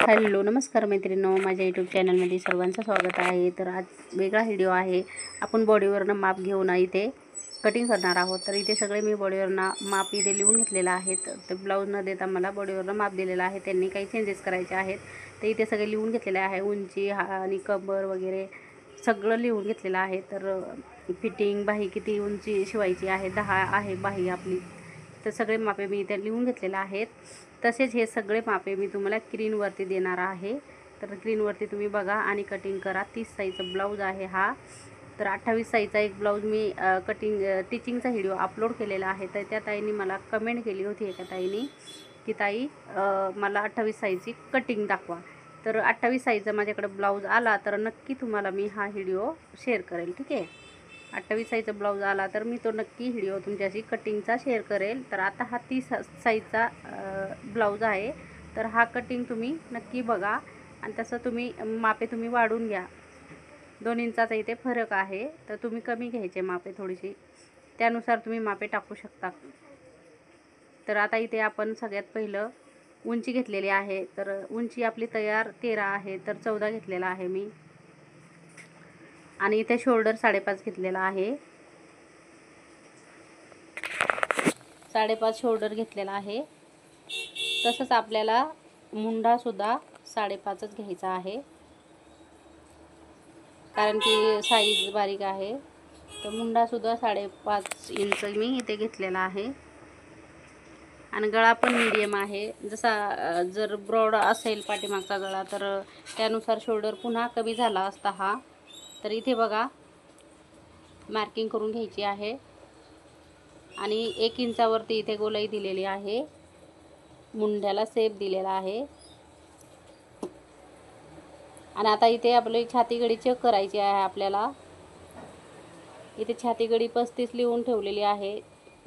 Hello नमस्कार मैत्रिणींनो, माझ्या यूट्यूब चॅनलमध्ये सर्वांचं स्वागत आहे। तर आज वेगळा व्हिडिओ आहे। आपण बॉडीवरनं माप घेऊन इथे कटिंग करणार आहोत। तर इथे सगळे मी बॉडीवरनं माप इथे लिहून घेतलेलं आहे। तर ब्लाऊज न देता मला बॉडीवरनं माप दिलेलं आहे, त्यांनी काही चेंजेस करायचे आहेत। तर इथे सगळे लिहून घेतलेले आहे, उंची आणि कंबर वगैरे सगळं लिहून घेतलेलं आहे। तर फिटिंग बाही किती उंची शिवायची आहे, 10 आहे बाही आपली, तर सगळे मापे मी इथे लिहून घेतलेले आहेत। तसेच हे सगळे मापे मी तुम्हाला स्क्रीनवरती देणार आहे। तर स्क्रीनवरती तुम्ही बघा आणि कटिंग करा। 30 साईजचा ब्लाऊज आहे हा। तर 28 साईजचा एक ब्लाऊज मी टीचिंगचा व्हिडिओ अपलोड केलेला आहे। तर त्या ताईंनी मला कमेंट केली होती एका ताईंनी की ताई मला 28 साईजची कटिंग दाखवा। तर 28 साईजचा माझ्याकडे ब्लाऊज आला तर नक्की तुम्हाला मी हा व्हिडिओ शेअर करेल, ठीक आहे। 28 साईजचा ब्लाऊज आला तर मी तो नक्की व्हिडिओ तुमच्याशी कटिंगचा शेअर करेल। तर आता हा 30 साईजचा ब्लाऊज आहे। तर हा कटिंग तुम्ही नक्की बघा आणि तसं तुम्ही मापे तुम्ही वाढून घ्या। 2 इंचाचा इथे फरक आहे, तर तुम्ही कमी घ्यायचे मापे थोडीशी, त्यानुसार तुम्ही मापे टाकू शकता। तर आता इथे आपण सगळ्यात पहिलं उंची घेतलेली आहे। तर उंची आपली तयार 13 आहे, तर 14 घेतलेला आहे मी। आणि इथे शोल्डर 5.5 घेतलेला आहे, 5.5 शोल्डर घेतलेला आहे। तसंच आपल्याला मुंडासुद्धा 5.5च घ्यायचा आहे, कारण की साईज बारीक आहे। तर मुंडासुद्धा 5.5 इंच मी इथे घेतलेला आहे। आणि गळा पण मीडियम आहे। जसा जर ब्रॉड असेल पाठीमागचा गळा तर त्यानुसार शोल्डर पुन्हा कमी झाला असता हा। तर इथे बघा मार्किंग करून घ्यायची आहे आणि 1 इंचावरती इथे गोलाई दिलेली आहे, मुंड्याला सेप दिलेला आहे। आणि आता इथे आपली छातीगडी चेक करायची आहे आपल्याला। इथे छातीगडी 35 लिहून ठेवलेली आहे,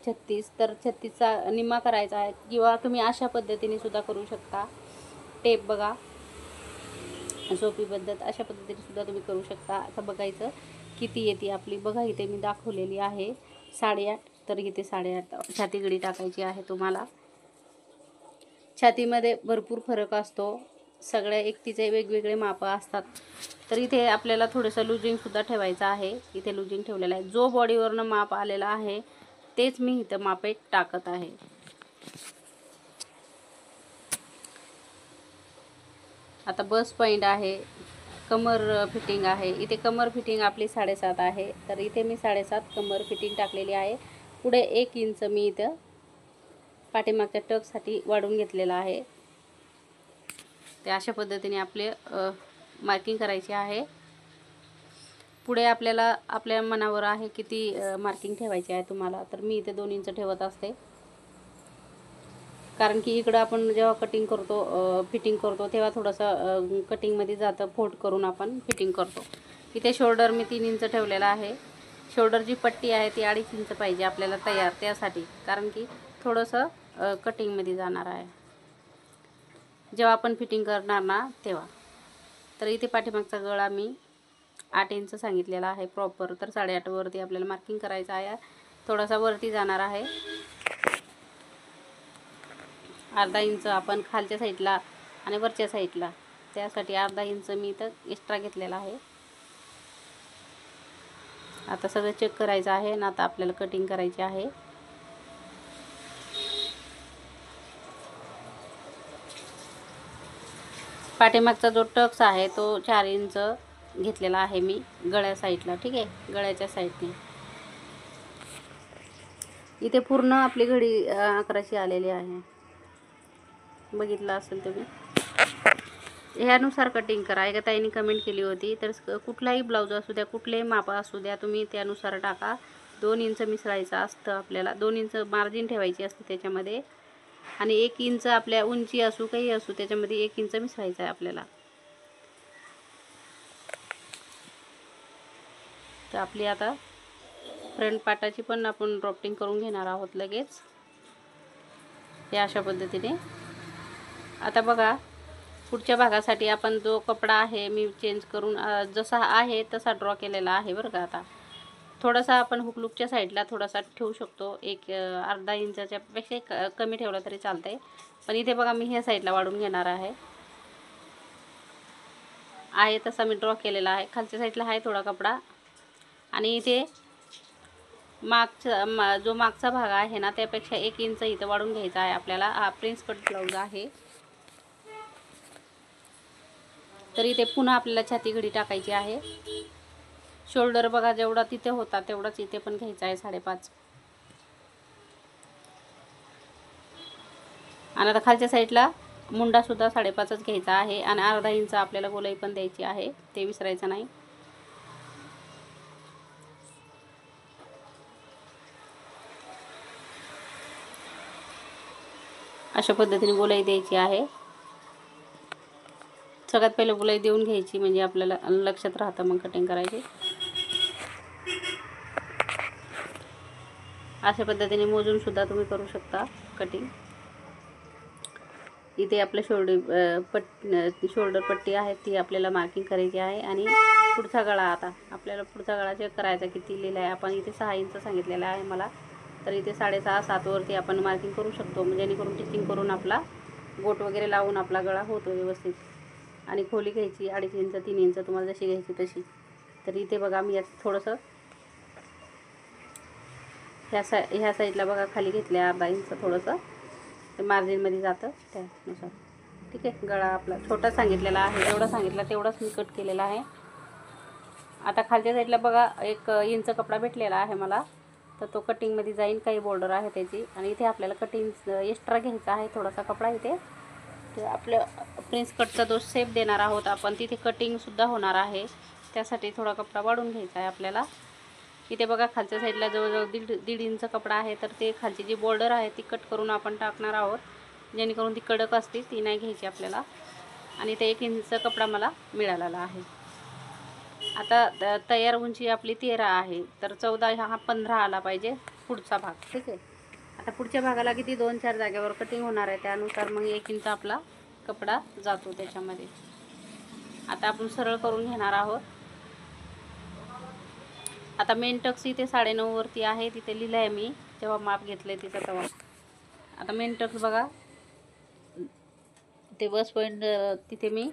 36, तर 36चा निम्मा करायचा आहे, किंवा तुम्ही अशा पद्धतीने सुद्धा करू शकता। टेप बघा, सोपी पद्धत, अशा पद्धतीने सुद्धा तुम्ही करू शकता। असं बघायचं किती येते आपली, बघा इथे मी दाखवलेली आहे 8.5, तर इथे 8.5 छातीगडी टाकायची आहे तुम्हाला। छातीमध्ये भरपूर फरक असतो, सगळ्या व्यक्तीचे वेगवेगळे मापं असतात। तर इथे आपल्याला थोडंसं लुजिंगसुद्धा ठेवायचं आहे, इथे लुजिंग ठेवलेलं आहे। जो बॉडीवरनं माप आलेला आहे तेच मी इथं मापे टाकत आहे। आता बस पॉईंट आहे, कमर फिटिंग आहे। इथे कमर फिटिंग आपली 7.5 आहे, तर इथे मी 7.5 कमर फिटिंग टाकलेली आहे। पुढे 1 इंच मी इथं पाठीमागच्या टक्ससाठी वाढून घेतलेला आहे। ते अशा पद्धतीने आपले मार्किंग करायची आहे। पुढे आपल्याला आपल्या मनावर आहे किती मार्किंग ठेवायची आहे तुम्हाला। तर मी इथे 2 इंच ठेवत असते, कारण की इकडं आपण जेव्हा कटिंग करतो फिटिंग करतो तेव्हा थोडंसं कटिंगमध्ये जातं, फोल्ड करून आपण फिटिंग करतो। इथे शोल्डर मी 3 इंच ठेवलेला आहे। शोल्डरची पट्टी आहे ती 2.5 इंच पाहिजे आपल्याला तयार, त्यासाठी, कारण की थोडंसं कटिंगमध्ये जाणार आहे जेव्हा आपण फिटिंग करणार ना तेव्हा। तर इथे पाठीमागचा गळा मी 8 इंच सांगितलेला आहे प्रॉपर, तर 8.5 वरती आपल्याला मार्किंग करायचं आहे, थोडासा वरती जाणार आहे। अर्धा इंच आपण खालच्या साईडला आणि वरच्या साईडला, त्यासाठी अर्धा इंच मी इथं एक्स्ट्रा घेतलेला आहे। आता सगळं चेक करायचं आहे आणि आता आपल्याला कटिंग करायची आहे। पाठीमागचा जो टक्स आहे तो 4 इंच घेतलेला आहे मी गळ्या साईडला, ठीक आहे, गळ्याच्या साईडने। इथे पूर्ण आपली घडी 11ची आलेली आहे, बघितलं असेल तुम्ही। ह्यानुसार कटिंग करा। एका ताईंनी कमेंट केली होती, तर कुठलाही ब्लाऊज असू द्या, कुठलेही माप असू द्या, तुम्ही त्यानुसार टाका। 2 इंच मिसळायचं असतं आपल्याला, 2 इंच मार्जिन ठेवायची असते त्याच्यामध्ये, आणि 1 इंच आपल्या उंची असू काही असू त्याच्यामध्ये 1 इंच मिसळायचं आहे आपल्याला। तर आपली आता फ्रंट पाटाची पण आपण ड्रॉफ्टिंग करून घेणार आहोत लगेच, या अशा पद्धतीने। आता बघा पुढच्या भागासाठी आपण जो कपडा आहे मी चेंज करून जसा आहे तसा ड्रॉ केलेला आहे बरं का। आता थोडासा आपण हुकलूकच्या साईडला थोडासा ठेवू शकतो, एक अर्धा इंचाच्या पेक्षा कमी ठेवला तरी चालतंय, पण इथे बघा मी ह्या साईडला वाढून घेणार आहे। आहे तसा मी ड्रॉ केलेला आहे. खालच्या साईडला आहे थोडा कपडा आणि इथे जो मागचा भाग आहे ना त्यापेक्षा 1 इंच इथं वाढून घ्यायचा आहे आपल्याला. हा प्रिन्स कट ब्लाऊज आहे. तर इथे पुन्हा आपल्याला छाती घडी टाकायची आहे. शोल्डर बघा जेवढा तिथे होता तेवढाच इथे पण घ्यायचा आहे 5.5. आणि आता खालच्या साईडला मुंडासुद्धा 5.5च घ्यायचा आहे आणि अर्धा इंच आपल्याला गोलाई पण द्यायची आहे, ते विसरायचं नाही. अशा पद्धतीने गोलाई द्यायची आहे. सगळ्यात पहिले गोलाई देऊन घ्यायची म्हणजे आपल्याला लक्षात राहतं मग कटिंग करायची. अशा पद्धतीने मोजून सुद्धा तुम्ही करू शकता कटिंग. इथे आपलं शोल्डर पट्टी आहे ती आपल्याला मार्किंग करायची आहे. आणि पुढचा गळा, आता आपल्याला पुढचा गळा चेक करायचा किती लिहिला आहे. आपण इथे 6 इंच सांगितलेला आहे मला, तर इथे 6.5-7 वरती आपण मार्किंग करू शकतो, जेणेकरून टिचिंग करून आपला गोट वगैरे लावून आपला गळा होतो व्यवस्थित. आणि खोली घ्यायची 2.5 इंच 3 इंच तुम्हाला जशी घ्यायची तशी. तर इथे बघा मी यात थोडंसं ह्या साईडला बघा खाली घेतलं आहे अर्धा इंच, थोडंसं ते मार्जिनमध्ये जातं त्यानुसार. ठीक आहे. गळा आपला छोटा सांगितलेला आहे, जेवढा सांगितला तेवढाच मी कट केलेला आहे. आता खालच्या साईडला बघा 1 इंच कपडा भेटलेला आहे मला, तर तो कटिंगमध्ये जाईल. काही बॉर्डर आहे त्याची. आणि इथे आपल्याला कटिंग एक्स्ट्रा घ्यायचा आहे थोडासा कपडा इथे. तर आपलं प्रिन्स कटचा जो शेप देणार आहोत आपण, तिथे कटिंगसुद्धा होणार आहे, त्यासाठी थोडा कपडा वाढून घ्यायचा आहे आपल्याला. इथे बघा खालच्या साईडला जवळजवळ 1.5 इंच कपडा आहे, तर ते खालची जी बॉर्डर आहे ती कट करून आपण टाकणार आहोत, जेणेकरून ती कडक असते ती नाही घ्यायची आपल्याला. आणि ते 1 इंच कपडा मला मिळालेला आहे. आता तयार उंची आपली 13 आहे, तर 14 हा 15 आला पाहिजे पुढचा भाग. ठीक आहे. आता पुढच्या भागाला किती 2-4 जागेवर कटिंग होणार आहे, त्यानुसार मग 1 इंच आपला कपडा जातो त्याच्यामध्ये. आता आपण सरळ करून घेणार आहोत. आता मेन टक्स इथे 9.5 वरती आहे, तिथे लिहिलं आहे मी जेव्हा माप घेतलं आहे तिथं तेव्हा. आता मेन टक्स बघा ते बस पॉईंट तिथे मी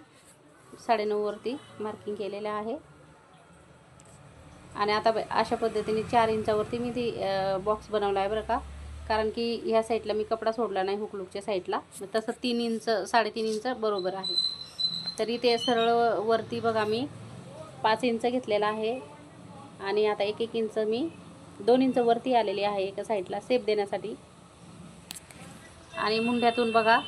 9.5 वरती मार्किंग केलेलं आहे. आणि आता अशा पद्धतीने 4 इंचावरती मी ती बॉक्स बनवला आहे बरं का, कारण की ह्या साईडला मी कपडा सोडला नाही हुकलूकच्या साईडला, तसं 3 इंच 3.5 इंच बरोबर आहे. तरी ते सरळ वरती बघा मी 5 इंच घेतलेला आहे. आणि आता 1-1 इंच मी 2 इंच वरती आलेली आहे एका साईडला शेप देण्यासाठी. आणि मुंड्यातून बघा,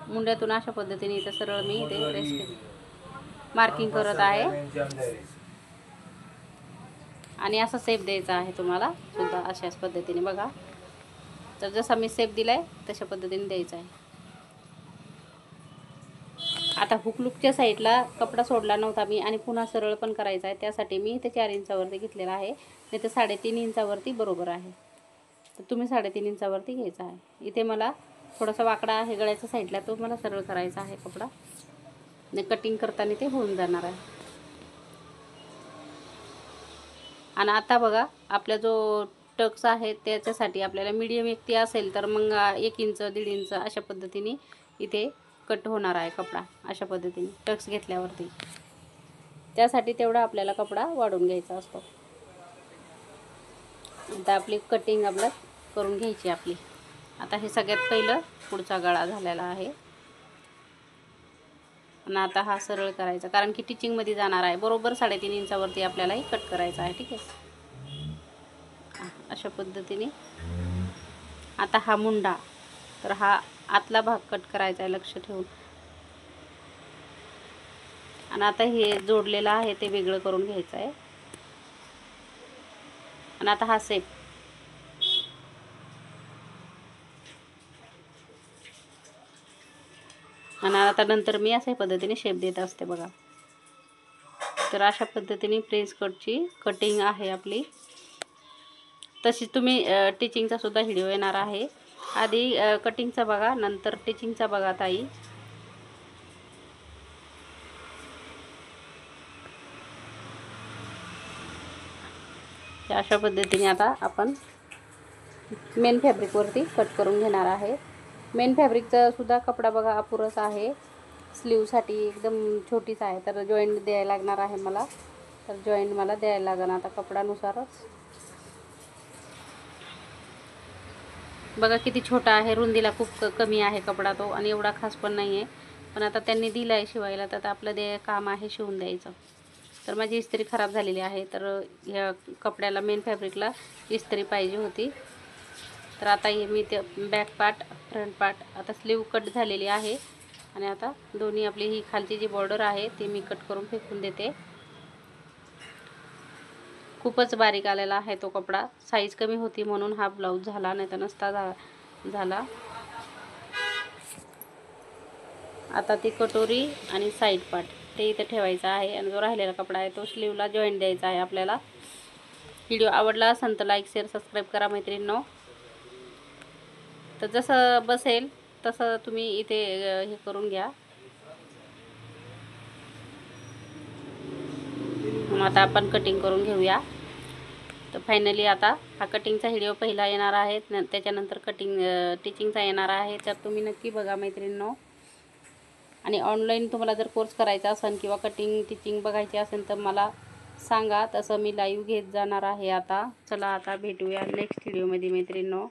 मुंड्यातून अशा पद्धतीने इथं सरळ मी इथे रेस्ट मार्किंग करत आहे. आणि असा शेप द्यायचा आहे तुम्हाला सुद्धा अशाच पद्धतीने बघा. तर जसा मी शेप दिलाय तशा पद्धतीने द्यायचा आहे. आता हुकलूकच्या साईडला कपडा सोडला नव्हता मी आणि पुन्हा सरळ पण करायचा आहे, त्यासाठी मी इथे 4 इंचावरती घेतलेला आहे, नाही तर 3.5 इंचावरती बरोबर आहे. तर तुम्ही 3.5 इंचावरती घ्यायचा आहे. इथे मला थोडासा वाकडा आहे गळ्याच्या साईडला, तो मला सरळ करायचा आहे कपडा, आणि कटिंग करताना ते होऊन जाणार आहे. आणि आता बघा आपला जो टक्स आहे त्याच्यासाठी आपल्याला मीडियम व्यक्ती असेल तर मग 1 इंच 1.5 इंच अशा पद्धतीने इथे कट होणार आहे कपडा. अशा पद्धतीने टक्स घेतल्यावरती त्यासाठी तेवढा आपल्याला कपडा वाढवून घ्यायचा असतो. आता आपली कटिंग आपलं करून घ्यायची आपली. आता हे सगळ्यात पहिलं पुढचा गळा झालेला आहे. आणि आता हा सरळ करायचा, कारण की टिचिंगमध्ये जाणार आहे. बरोबर 3.5 इंचावरती आपल्याला हे कट करायचं आहे. ठीक आहे. अशा पद्धतीने आता हा मुंडा, तर हा आतला भाग कट करायचा आहे लक्ष ठेवून. आणि आता हे जोडलेलं आहे ते वेगळं करून घ्यायचं आहे. आणि आता हा शेप, आणि आता नंतर मी अशा पद्धतीने शेप देत असते बघा. तर अशा पद्धतीने प्रिन्स कटची कटिंग आहे आपली. तशी तुम्ही टिचिंगचा सुद्धा व्हिडिओ येणार आहे. आधी कटिंगचा बघा, नंतर टिचिंगचा बघा ताई. अशा पद्धतीने आता आपण मेन फॅब्रिकवरती कट करून घेणार आहे. मेन फॅब्रिकचा सुद्धा कपडा बघा अपुराच आहे, स्लीवसाठी एकदम छोटीच आहे, तर जॉईंट द्यायला लागणार आहे मला. तर जॉईंट मला द्यायला लागेल आता कपड्यानुसारच. बघा किती छोटा आहे, रुंदीला खूप कमी आहे कपडा तो, आणि एवढा खास पण नाही आहे. पण आता त्यांनी दिला आहे शिवायला, तर आपलं काम आहे शिवून द्यायचं. तर माझी इस्त्री खराब झालेली आहे, तर ह्या कपड्याला मेन फॅब्रिकला इस्त्री पाहिजे होती. तर आता हे मी ते बॅक पार्ट फ्रंट पार्ट आता स्लीव कट झालेली आहे, आणि आता दोन्ही आपली ही खालची जी बॉर्डर आहे ती मी कट करून फेकून देते. खूपच बारीक आलेला आहे तो कपडा, साईज कमी होती म्हणून हा ब्लाऊज झाला, नाही तर नसता झाला. आता ती कटोरी आणि साईड पार्ट ते इथे ठेवायचं आहे, आणि जो राहिलेला कपडा आहे तो स्लीवला जॉईंट द्यायचा आहे आपल्याला. व्हिडिओ आवडला असेल तर लाईक शेअर सबस्क्राईब करा मैत्रिणींनो. तर जसं बसेल तसं तुम्ही इथे हे करून घ्या. आता आपण कटिंग करून घेऊया. तर फायनली आता हा कटिंगचा व्हिडिओ पहिला येणार आहे, त्याच्यानंतर टीचिंगचा येणार आहे. तर तुम्ही नक्की बघा मैत्रिणींनो. आणि ऑनलाईन तुम्हाला जर कोर्स करायचा असेल किंवा टीचिंग बघायची असेल तर मला सांगा, तसं मी लाईव्ह घेत जाणार आहे आता. चला आता भेटूया नेक्स्ट व्हिडिओमध्ये मैत्रिणींनो.